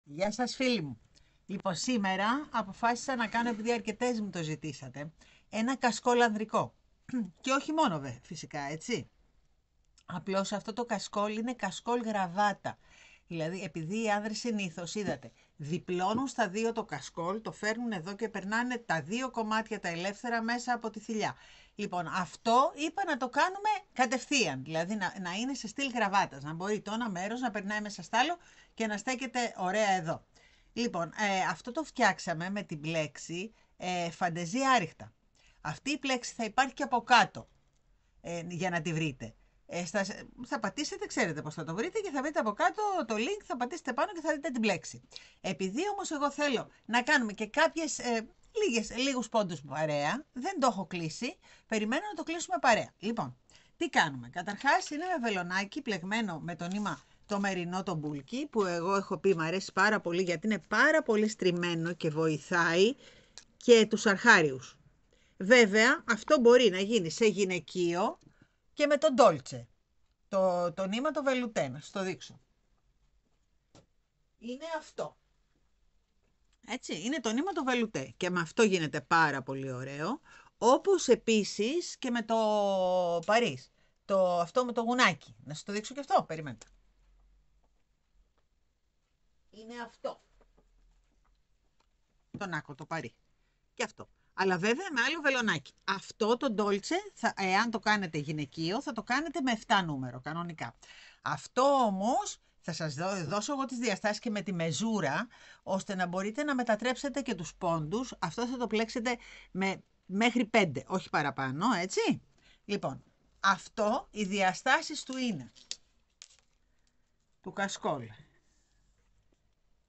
Γεια σας φίλοι μου. Λοιπόν, σήμερα αποφάσισα να κάνω, επειδή αρκετές μου το ζητήσατε, ένα κασκόλ ανδρικό. Και όχι μόνο φυσικά, έτσι. Απλώς αυτό το κασκόλ είναι κασκόλ γραβάτα. Δηλαδή, επειδή οι άνδρες συνήθως, είδατε, διπλώνουν στα δύο το κασκόλ, το φέρνουν εδώ και περνάνε τα δύο κομμάτια τα ελεύθερα μέσα από τη θηλιά. Λοιπόν, αυτό είπα να το κάνουμε κατευθείαν, δηλαδή να είναι σε στυλ γραβάτας, να μπορεί το ένα μέρος να περνάει μέσα στο άλλο και να στέκεται ωραία εδώ. Λοιπόν, αυτό το φτιάξαμε με την πλέξη φαντεζή άριχτα. Αυτή η πλέξη θα υπάρχει και από κάτω για να τη βρείτε. Θα πατήσετε, ξέρετε πώς θα το βρείτε και θα βρείτε από κάτω το link, θα πατήσετε πάνω και θα δείτε την πλέξη. Επειδή όμως εγώ θέλω να κάνουμε και κάποιες λίγους πόντους παρέα, δεν το έχω κλείσει, περιμένω να το κλείσουμε παρέα. Λοιπόν, τι κάνουμε? Καταρχάς είναι με βελονάκι πλεγμένο με το νήμα το μερινό το μπουλκι, που εγώ έχω πει μου αρέσει πάρα πολύ γιατί είναι πάρα πολύ στριμμένο και βοηθάει και τους αρχάριους. Βέβαια αυτό μπορεί να γίνει σε γυναικείο και με τον ντόλτσε. Το νήμα το βελουτέ, να σας το δείξω. Είναι αυτό. Έτσι, είναι το νήμα το βελουτέ και με αυτό γίνεται πάρα πολύ ωραίο. Όπως επίσης και με το Παρίς. Αυτό με το γουνάκι. Να σας το δείξω και αυτό, περιμένετε. Είναι αυτό. Τον άκο, το Παρί. Και αυτό. Αλλά βέβαια με άλλο βελονάκι. Αυτό το ντόλτσε, εάν το κάνετε γυναικείο, θα το κάνετε με 7 νούμερο, κανονικά. Αυτό όμως θα σας δώσω εγώ τις διαστάσεις και με τη μεζούρα, ώστε να μπορείτε να μετατρέψετε και τους πόντους. Αυτό θα το πλέξετε μέχρι 5, όχι παραπάνω, έτσι. Λοιπόν, αυτό, οι διαστάσεις του είναι, του κασκόλ,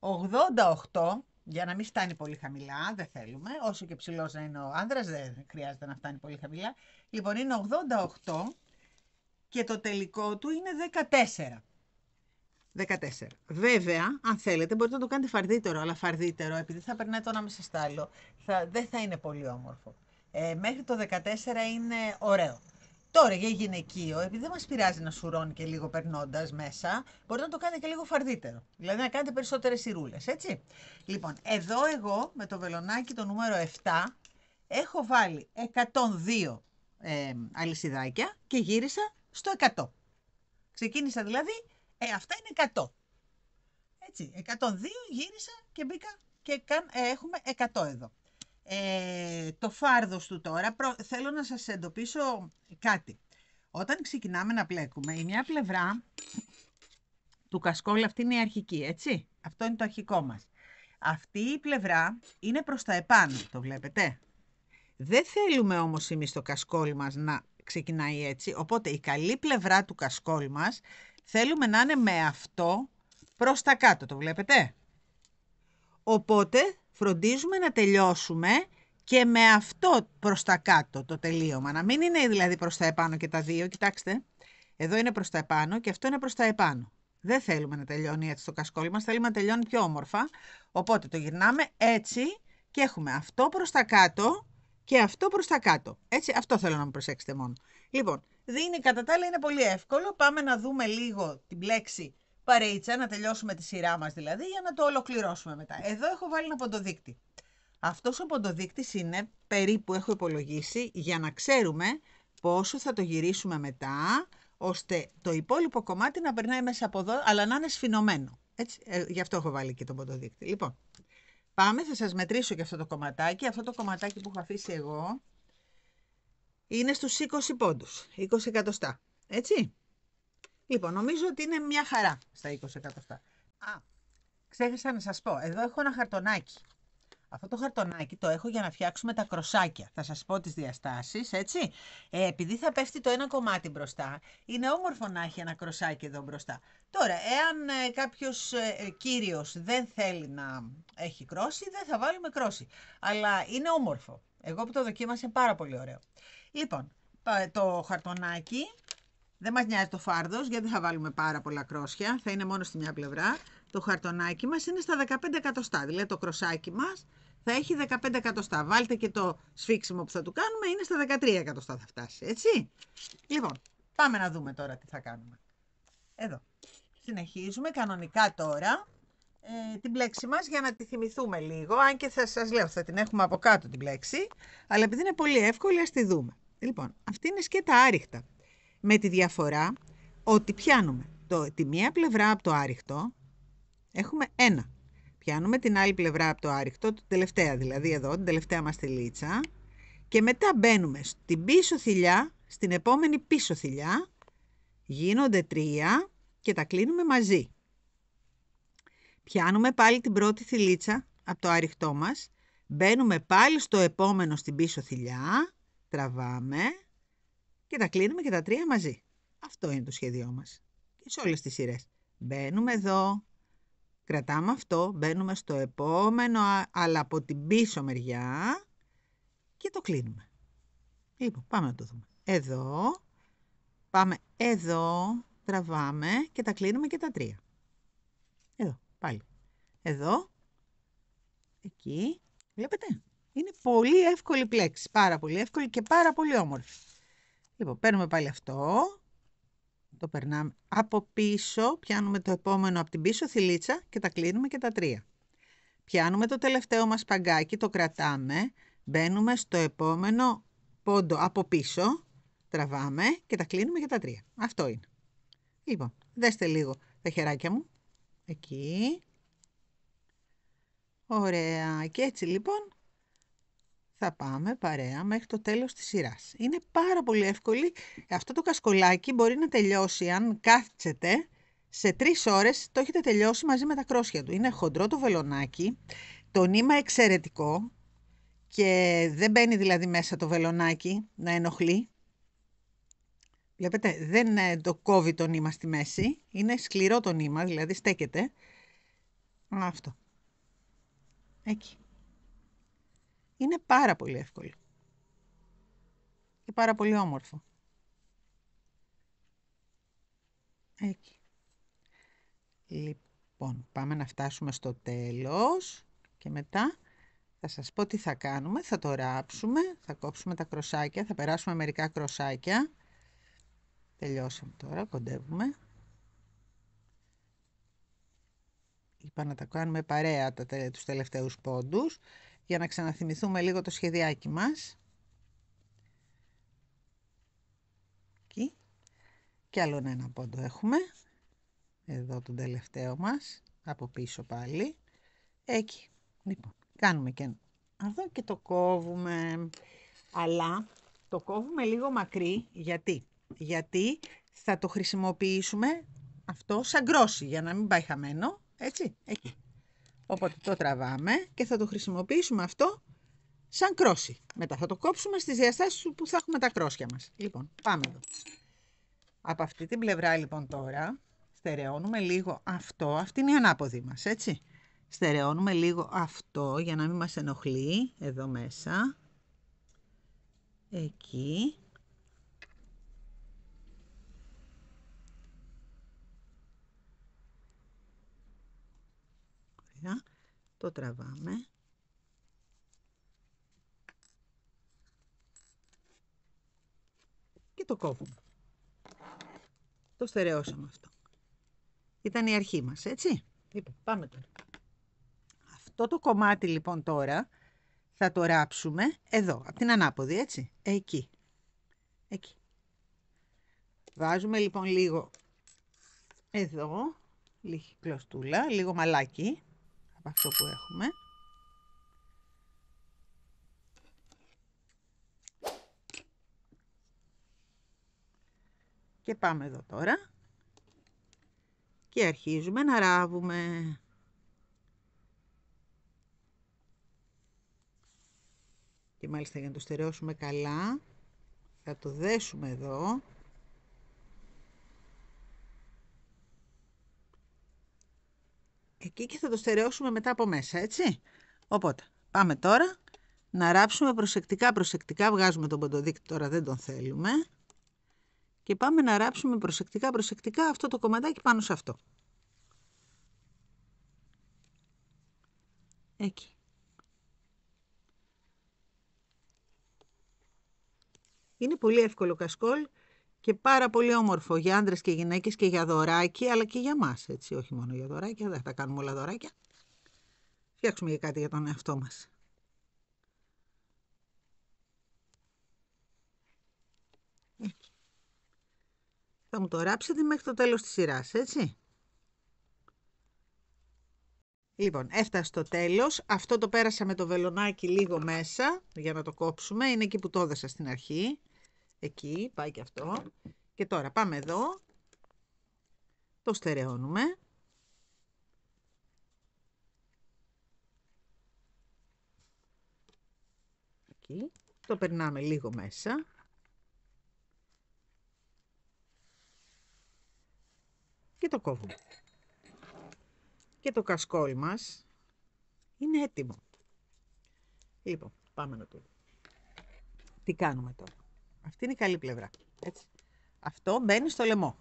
88, για να μην φτάνει πολύ χαμηλά, δεν θέλουμε, όσο και ψηλός να είναι ο άνδρας, δεν χρειάζεται να φτάνει πολύ χαμηλά. Λοιπόν, είναι 88 και το τελικό του είναι 14. 14. Βέβαια, αν θέλετε, μπορείτε να το κάνετε φαρδύτερο, αλλά φαρδύτερο, επειδή θα περνάει το ένα μέσα στο άλλο, δεν θα είναι πολύ όμορφο. Μέχρι το 14 είναι ωραίο. Τώρα για γυναικείο, επειδή δεν μας πειράζει να σουρώνει και λίγο περνώντας μέσα, μπορείτε να το κάνετε και λίγο φαρδύτερο. Δηλαδή να κάνετε περισσότερες σιρούλες, έτσι. Λοιπόν, εδώ εγώ με το βελονάκι το νούμερο 7 έχω βάλει 102 αλυσιδάκια και γύρισα στο 100. Ξεκίνησα δηλαδή, αυτά είναι 100. Έτσι, 102 γύρισα και μπήκα και έχουμε 100 εδώ. Το φάρδος του τώρα, θέλω να σας εντοπίσω κάτι. Όταν ξεκινάμε να πλέκουμε, η μια πλευρά του κασκόλ, αυτή είναι η αρχική, έτσι. Αυτό είναι το αρχικό μας. Αυτή η πλευρά είναι προς τα επάνω, το βλέπετε. Δεν θέλουμε όμως εμείς το κασκόλ μας να ξεκινάει έτσι, οπότε η καλή πλευρά του κασκόλ μας θέλουμε να είναι με αυτό προς τα κάτω, το βλέπετε. Οπότε φροντίζουμε να τελειώσουμε και με αυτό προς τα κάτω το τελείωμα. Να μην είναι δηλαδή προς τα επάνω και τα δύο. Κοιτάξτε, εδώ είναι προς τα επάνω και αυτό είναι προς τα επάνω. Δεν θέλουμε να τελειώνει έτσι το κασκόλ μας, θέλουμε να τελειώνει πιο όμορφα. Οπότε το γυρνάμε έτσι και έχουμε αυτό προς τα κάτω και αυτό προς τα κάτω. Έτσι, αυτό θέλω να μου προσέξετε μόνο. Λοιπόν, κατά τα άλλα είναι πολύ εύκολο. Πάμε να δούμε λίγο την πλέξη παρείτσα, να τελειώσουμε τη σειρά μας δηλαδή, για να το ολοκληρώσουμε μετά. Εδώ έχω βάλει ένα ποντοδείκτη. Αυτός ο ποντοδείκτης είναι περίπου, έχω υπολογίσει, για να ξέρουμε πόσο θα το γυρίσουμε μετά, ώστε το υπόλοιπο κομμάτι να περνάει μέσα από εδώ, αλλά να είναι σφινωμένο. Έτσι, γι' αυτό έχω βάλει και τον ποντοδείκτη. Λοιπόν, πάμε, θα σας μετρήσω και αυτό το κομματάκι. Αυτό το κομματάκι που έχω αφήσει εγώ είναι στους 20 πόντους, 20 εκατοστά. Έτσι. Λοιπόν, νομίζω ότι είναι μια χαρά στα 20 εκατοστά. Ξέχασα να σας πω, εδώ έχω ένα χαρτονάκι. Αυτό το χαρτονάκι το έχω για να φτιάξουμε τα κροσάκια. Θα σας πω τις διαστάσεις, έτσι. Επειδή θα πέφτει το ένα κομμάτι μπροστά, είναι όμορφο να έχει ένα κροσάκι εδώ μπροστά. Τώρα, εάν κάποιος κύριος δεν θέλει να έχει κρόση, δεν θα βάλουμε κρόση. Αλλά είναι όμορφο. Εγώ που το δοκίμασα, είναι πάρα πολύ ωραίο. Λοιπόν, το χαρτονάκι, δεν μας νοιάζει το φάρδος, γιατί δεν θα βάλουμε πάρα πολλά κρόσια, θα είναι μόνο στη μια πλευρά. Το χαρτονάκι μας είναι στα 15 εκατοστά, δηλαδή το κροσάκι μας θα έχει 15 εκατοστά. Βάλτε και το σφίξιμο που θα του κάνουμε, είναι στα 13 εκατοστά θα φτάσει, έτσι. Λοιπόν, πάμε να δούμε τώρα τι θα κάνουμε. Εδώ. Συνεχίζουμε κανονικά τώρα. την πλέξη μας για να τη θυμηθούμε λίγο, αν και θα σας λέω, θα την έχουμε από κάτω την πλέξη, αλλά επειδή είναι πολύ εύκολη, ας τη δούμε. Λοιπόν, αυτή είναι σκέτα άριχτα, με τη διαφορά ότι πιάνουμε τη μία πλευρά από το άριχτο, έχουμε ένα. Πιάνουμε την άλλη πλευρά από το άριχτο, την τελευταία δηλαδή εδώ, την τελευταία μας θηλίτσα, και μετά μπαίνουμε στην πίσω θηλιά, στην επόμενη πίσω θηλιά, γίνονται 3 και τα κλείνουμε μαζί. Πιάνουμε πάλι την πρώτη θηλίτσα από το άριχτό μας, μπαίνουμε πάλι στο επόμενο στην πίσω θηλιά, τραβάμε και τα κλείνουμε και τα 3 μαζί. Αυτό είναι το σχέδιό μας. Και σε όλες τις σειρές. Μπαίνουμε εδώ, κρατάμε αυτό, μπαίνουμε στο επόμενο, αλλά από την πίσω μεριά και το κλείνουμε. Λοιπόν, πάμε να το δούμε. Εδώ, πάμε εδώ, τραβάμε και τα κλείνουμε και τα 3. Εδώ, πάλι. Εδώ, εκεί, βλέπετε. Είναι πολύ εύκολη πλέξη, πάρα πολύ εύκολη και πάρα πολύ όμορφη. Λοιπόν, παίρνουμε πάλι αυτό, το περνάμε από πίσω, πιάνουμε το επόμενο από την πίσω θηλίτσα και τα κλείνουμε και τα 3. Πιάνουμε το τελευταίο μας παγκάκι, το κρατάμε, μπαίνουμε στο επόμενο πόντο από πίσω, τραβάμε και τα κλείνουμε και τα 3. Αυτό είναι. Λοιπόν, δέστε λίγο τα χεράκια μου. Εκεί. Ωραία. Και έτσι λοιπόν θα πάμε παρέα μέχρι το τέλος της σειράς. Είναι πάρα πολύ εύκολη. Αυτό το κασκολάκι μπορεί να τελειώσει, αν κάτσετε, σε 3 ώρες το έχετε τελειώσει μαζί με τα κρόσια του. Είναι χοντρό το βελονάκι, το νήμα εξαιρετικό και δεν μπαίνει δηλαδή μέσα το βελονάκι να ενοχλεί. Βλέπετε, δεν το κόβει το νήμα στη μέση, είναι σκληρό το νήμα, δηλαδή στέκεται. Αυτό. Εκεί. Είναι πάρα πολύ εύκολο. Και πάρα πολύ όμορφο. Εκεί. Λοιπόν, πάμε να φτάσουμε στο τέλος και μετά θα σας πω τι θα κάνουμε. Θα το ράψουμε, θα κόψουμε τα κροσάκια, θα περάσουμε μερικά κροσάκια. Τελειώσαμε τώρα, κοντεύουμε. Είπα να τα κάνουμε παρέα τους τελευταίους πόντους για να ξαναθυμηθούμε λίγο το σχεδιάκι μας. Εκεί. Και άλλον ένα πόντο έχουμε. Εδώ τον τελευταίο μας. Από πίσω πάλι. Εκεί. Λοιπόν, κάνουμε και εδώ και το κόβουμε. Αλλά το κόβουμε λίγο μακρύ. Γιατί θα το χρησιμοποιήσουμε αυτό σαν γκρόσι για να μην πάει χαμένο. Έτσι, εκεί. Οπότε το τραβάμε και θα το χρησιμοποιήσουμε αυτό σαν κρόσι. Μετά θα το κόψουμε στις διαστάσεις που θα έχουμε τα κρόσια μας. Λοιπόν, πάμε εδώ. Από αυτή την πλευρά λοιπόν τώρα στερεώνουμε λίγο αυτό. Αυτή είναι η ανάποδη μας, έτσι. Στερεώνουμε λίγο αυτό για να μην μας ενοχλεί. Εδώ μέσα. Εκεί. Ωραία. Το τραβάμε. Και το κόβουμε. Το στερεώσαμε αυτό. Ήταν η αρχή μας, έτσι. Λοιπόν, πάμε τώρα. Αυτό το κομμάτι λοιπόν τώρα θα το ράψουμε εδώ, από την ανάποδη, έτσι. Εκεί. Εκεί. Βάζουμε λοιπόν λίγο εδώ, λίγη κλωστούλα, λίγο μαλάκι από αυτό που έχουμε. Και πάμε εδώ τώρα και αρχίζουμε να ράβουμε. Και μάλιστα για να το στερεώσουμε καλά θα το δέσουμε εδώ. Εκεί και θα το στερεώσουμε μετά από μέσα, έτσι. Οπότε πάμε τώρα να ράψουμε προσεκτικά, βγάζουμε τον ποντοδείκτη, τώρα δεν τον θέλουμε. Και πάμε να ράψουμε προσεκτικά αυτό το κομματάκι πάνω σε αυτό. Εκεί. Είναι πολύ εύκολο κασκόλ και πάρα πολύ όμορφο για άντρες και γυναίκες και για δωράκι, αλλά και για μας, έτσι, όχι μόνο για δωράκια, δεν θα κάνουμε όλα δωράκια. Φτιάξουμε και κάτι για τον εαυτό μας. Έτσι. Θα μου το ράψετε μέχρι το τέλος της σειράς, έτσι. Λοιπόν, έφτασε στο τέλος. Αυτό το πέρασα με το βελονάκι λίγο μέσα για να το κόψουμε. Είναι εκεί που το έδωσα στην αρχή. Εκεί, πάει και αυτό. Και τώρα πάμε εδώ. Το στερεώνουμε. Εκεί. Το περνάμε λίγο μέσα. Και το κόβουμε. Και το κασκόλ μας είναι έτοιμο. Λοιπόν, πάμε να το δούμε. Τι κάνουμε τώρα. Αυτή είναι η καλή πλευρά. Έτσι. Αυτό μπαίνει στο λαιμό.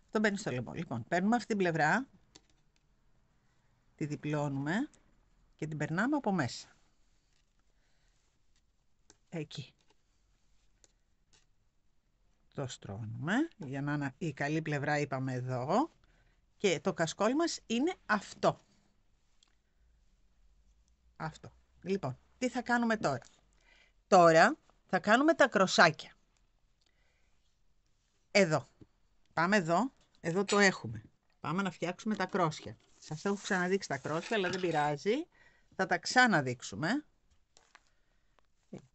Αυτό μπαίνει στο λαιμό. Λοιπόν, παίρνουμε αυτή την πλευρά, τη διπλώνουμε και την περνάμε από μέσα. Εκεί. Το στρώνουμε, για να είναι η καλή πλευρά είπαμε εδώ. Και το κασκόλ μας είναι αυτό. Αυτό. Λοιπόν, τι θα κάνουμε τώρα. Τώρα θα κάνουμε τα κροσάκια. Εδώ. Πάμε εδώ. Εδώ το έχουμε. Πάμε να φτιάξουμε τα κρόσια. Σας έχω ξαναδείξει τα κρόσια, αλλά δεν πειράζει. Θα τα ξαναδείξουμε.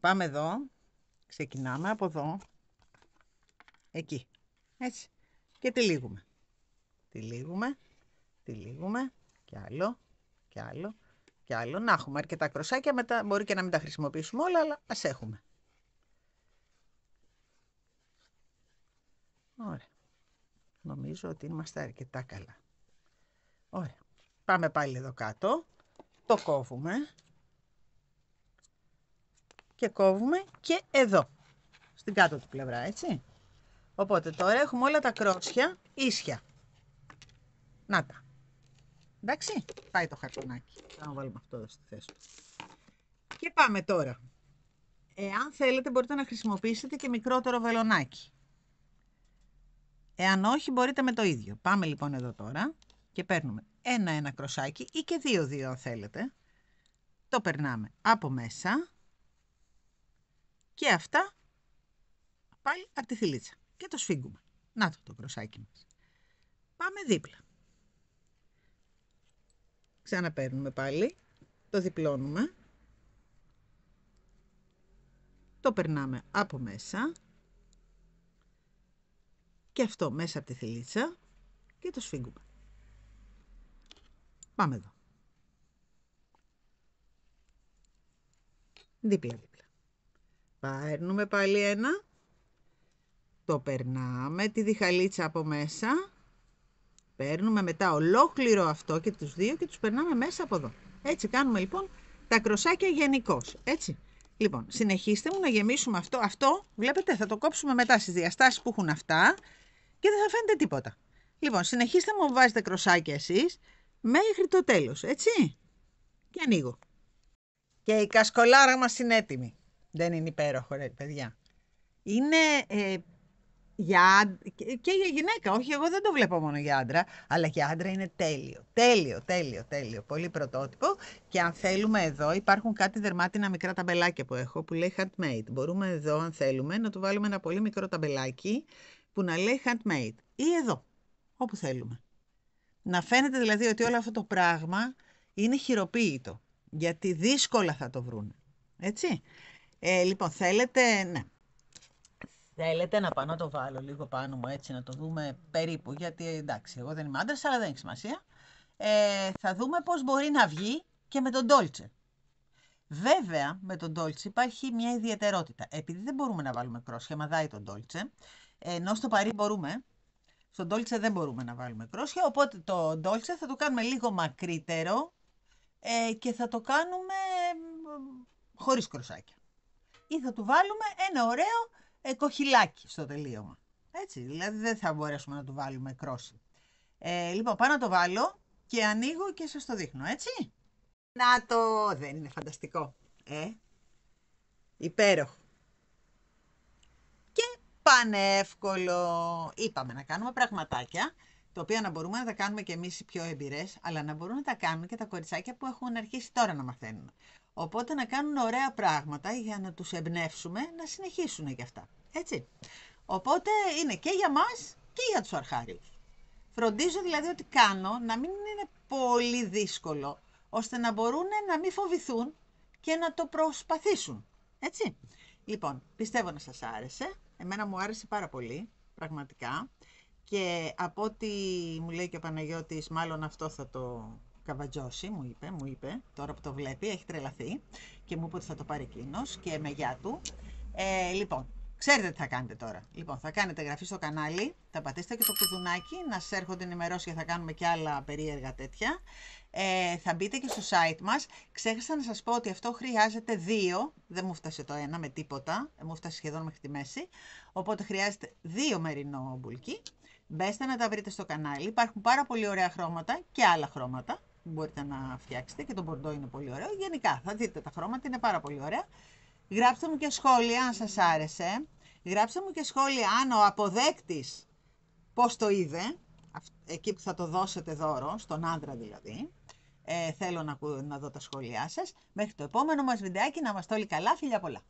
Πάμε εδώ. Ξεκινάμε από εδώ. Εκεί. Έτσι. Και τυλίγουμε. Τυλίγουμε. Τυλίγουμε. Κι άλλο. Κι άλλο. Κι άλλο. Να έχουμε αρκετά κροσάκια. Μετά μπορεί και να μην τα χρησιμοποιήσουμε όλα, αλλά ας έχουμε. Ωραία. Νομίζω ότι είμαστε αρκετά καλά. Ωραία. Πάμε πάλι εδώ κάτω. Το κόβουμε. Και κόβουμε και εδώ. Στην κάτω του πλευρά, έτσι. Οπότε τώρα έχουμε όλα τα κρόσια ίσια. Να τα. Εντάξει. Πάει το χαρτονάκι. Θα βάλουμε αυτό εδώ στη θέση του. Και πάμε τώρα. Εάν θέλετε μπορείτε να χρησιμοποιήσετε και μικρότερο βελονάκι. Εάν όχι μπορείτε με το ίδιο. Πάμε λοιπόν εδώ τώρα και παίρνουμε ένα κροσάκι ή και δύο αν θέλετε. Το περνάμε από μέσα και αυτά πάλι από τη θηλίτσα και το σφίγγουμε. Να το κροσάκι μας. Πάμε δίπλα. Ξαναπαίρνουμε πάλι, το διπλώνουμε, το περνάμε από μέσα και αυτό μέσα από τη θηλίτσα και το σφίγγουμε. Πάμε εδώ. Δίπλα-δίπλα. Παίρνουμε πάλι ένα, το περνάμε τη διχαλίτσα από μέσα, παίρνουμε μετά ολόκληρο αυτό και τους δύο και τους περνάμε μέσα από εδώ. Έτσι κάνουμε λοιπόν τα κροσάκια γενικώς, έτσι. Λοιπόν, συνεχίστε μου να γεμίσουμε αυτό. Αυτό, βλέπετε, θα το κόψουμε μετά στις διαστάσεις που έχουν αυτά και δεν θα φαίνεται τίποτα. Λοιπόν, συνεχίστε μου, βάζετε κροσάκια εσείς μέχρι το τέλος, έτσι. Και ανοίγω. Και η κασκολάρα μας είναι έτοιμη. Δεν είναι υπέροχο, ρε παιδιά. Είναι και για γυναίκα. Όχι, εγώ δεν το βλέπω μόνο για άντρα, αλλά για άντρα είναι τέλειο. Τέλειο. Πολύ πρωτότυπο. Και αν θέλουμε εδώ, υπάρχουν κάτι δερμάτινα μικρά ταμπελάκια που έχω, που λέει handmade. Μπορούμε εδώ, αν θέλουμε, να του βάλουμε ένα πολύ μικρό ταμπελάκι που να λέει handmade. Ή εδώ, όπου θέλουμε. Να φαίνεται δηλαδή ότι όλο αυτό το πράγμα είναι χειροποίητο. Γιατί δύσκολα θα το βρούνε. Έτσι. Λοιπόν, θέλετε, ναι. Θέλετε να πάω να το βάλω λίγο πάνω μου, έτσι να το δούμε περίπου, γιατί εντάξει, εγώ δεν είμαι άντρας, αλλά δεν έχει σημασία. Θα δούμε πώς μπορεί να βγει και με τον Dolce. Βέβαια, με τον Dolce υπάρχει μια ιδιαιτερότητα. Επειδή δεν μπορούμε να βάλουμε κρόσια, μαδάει τον Dolce, ενώ στο Παρί μπορούμε, στον Dolce δεν μπορούμε να βάλουμε κρόσια, οπότε το Dolce θα το κάνουμε λίγο μακρύτερο και θα το κάνουμε χωρίς κροσάκια. Ή θα του βάλουμε ένα ωραίο κοχυλάκι στο τελείωμα. Έτσι, δηλαδή δεν θα μπορέσουμε να του βάλουμε κρόσι. Λοιπόν, πάω να το βάλω και ανοίγω και σας το δείχνω, έτσι. Να το, δεν είναι φανταστικό. Υπέροχο. πανεύκολο. Είπαμε να κάνουμε πραγματάκια, τα οποία να μπορούμε να τα κάνουμε και εμείς οι πιο εμπειρές, αλλά να μπορούν να τα κάνουν και τα κοριτσάκια που έχουν αρχίσει τώρα να μαθαίνουν. Οπότε να κάνουν ωραία πράγματα για να τους εμπνεύσουμε να συνεχίσουν και αυτά. Έτσι. Οπότε είναι και για μας και για τους αρχάριους. Φροντίζω δηλαδή ότι κάνω να μην είναι πολύ δύσκολο, ώστε να μπορούν να μην φοβηθούν και να το προσπαθήσουν. Έτσι. Λοιπόν, πιστεύω να σας άρεσε. Εμένα μου άρεσε πάρα πολύ, πραγματικά. Και από ό,τι μου λέει και ο Παναγιώτης, μάλλον αυτό θα το καβατζώσει, μου είπε, τώρα που το βλέπει, έχει τρελαθεί και μου είπε ότι θα το πάρει εκείνος και με γεια του. Λοιπόν, ξέρετε τι θα κάνετε τώρα. Λοιπόν, θα κάνετε εγγραφή στο κανάλι, θα πατήσετε και το κουδουνάκι, να σας έρχονται ενημερώσεις και θα κάνουμε και άλλα περίεργα τέτοια. Θα μπείτε και στο site μας. Ξέχασα να σας πω ότι αυτό χρειάζεται 2, δεν μου φτάσε το 1 με τίποτα, μου φτάσε σχεδόν μέχρι τη μέση, οπότε χρειάζεται 2 μερινό μπουλκί. Μπέστε να τα βρείτε στο κανάλι, υπάρχουν πάρα πολύ ωραία χρώματα και άλλα χρώματα που μπορείτε να φτιάξετε και το μπορντό είναι πολύ ωραίο. Γενικά θα δείτε τα χρώματα, είναι πάρα πολύ ωραία. Γράψτε μου και σχόλια αν σας άρεσε. Γράψτε μου και σχόλια αν ο αποδέκτης πώς το είδε, εκεί που θα το δώσετε δώρο, στον άντρα δηλαδή. Θέλω να δω τα σχόλιά σας. Μέχρι το επόμενο μας βιντεάκι, να είμαστε όλοι καλά, φιλιά πολλά.